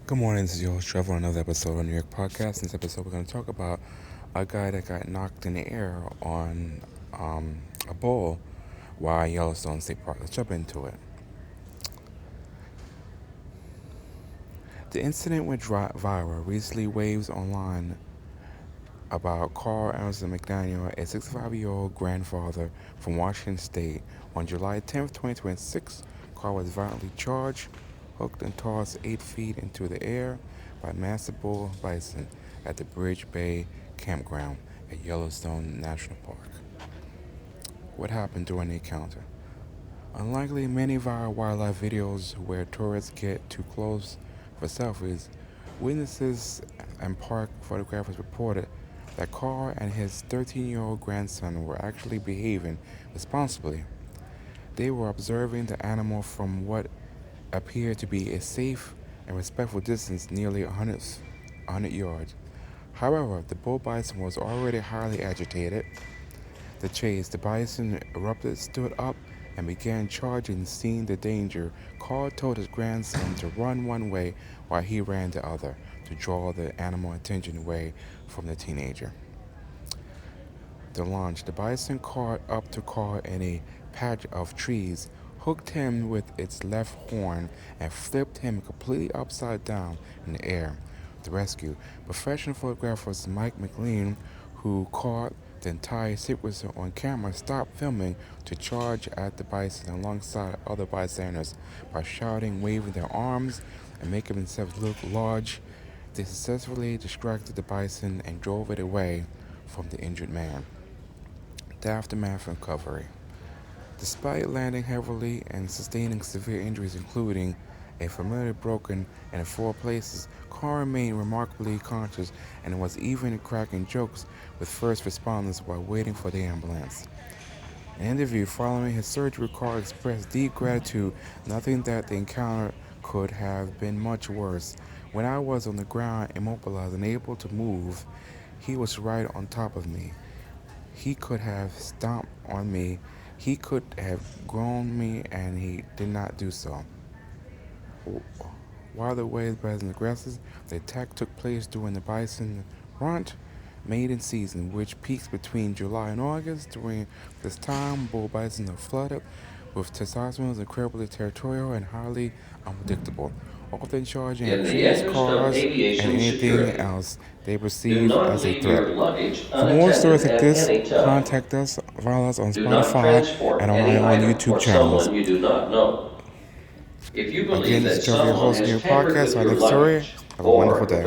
Good morning, this is your host Trevor on another episode of New York Podcast. In this episode, we're going to talk about a guy that got knocked in the air on a bull while Yellowstone State Park. Let's jump into it. The incident went viral. Recently, waves online about Carl Anderson McDaniel, a 65-year-old grandfather from Washington State. On July 10th, 2026, Carl was violently charged, hooked, and tossed 8 feet into the air by massive bull bison at the Bridge Bay Campground at Yellowstone National Park. What happened during the encounter? Unlikely many viral wildlife videos where tourists get too close for selfies, witnesses and park photographers reported that Carl and his 13-year-old grandson were actually behaving responsibly. They were observing the animal from what appeared to be a safe and respectful distance, nearly 100 yards. However, the bull bison was already highly agitated. The bison erupted, stood up, and began charging. Seeing the danger, Carl told his grandson to run one way while he ran the other, to draw the animal attention away from the teenager. The launch. The bison caught up to Carl in a patch of trees, hooked him with its left horn, and flipped him completely upside down in the air. The rescue. Professional photographer Mike McLean, who caught the entire sequence on camera, stopped filming to charge at the bison alongside other bystanders by shouting, waving their arms, and making themselves look large. They successfully distracted the bison and drove it away from the injured man. The aftermath and recovery. Despite landing heavily and sustaining severe injuries, including a femur broken in 4 places, Carl remained remarkably conscious and was even cracking jokes with first responders while waiting for the ambulance. In an interview following his surgery, Carl expressed deep gratitude, noting that the encounter could have been much worse. When I was on the ground, immobilized, unable to move, he was right on top of me. He could have stomped on me. He could have grown me, and he did not do so. While the waves bison aggressive, the attack took place during the bison rut mating season, which peaks between July and August. During this time, bull bison are flooded with testosterone, incredibly territorial and highly unpredictable, often charging at trees, cars, and anything else they perceive as a threat. For more stories like this, contact us, follow us on Spotify and on our own YouTube channels. If you believe Again, this that is Trevor, your someone host of has your tampered podcast. with Our your next story. luggage, Have a wonderful or if day. a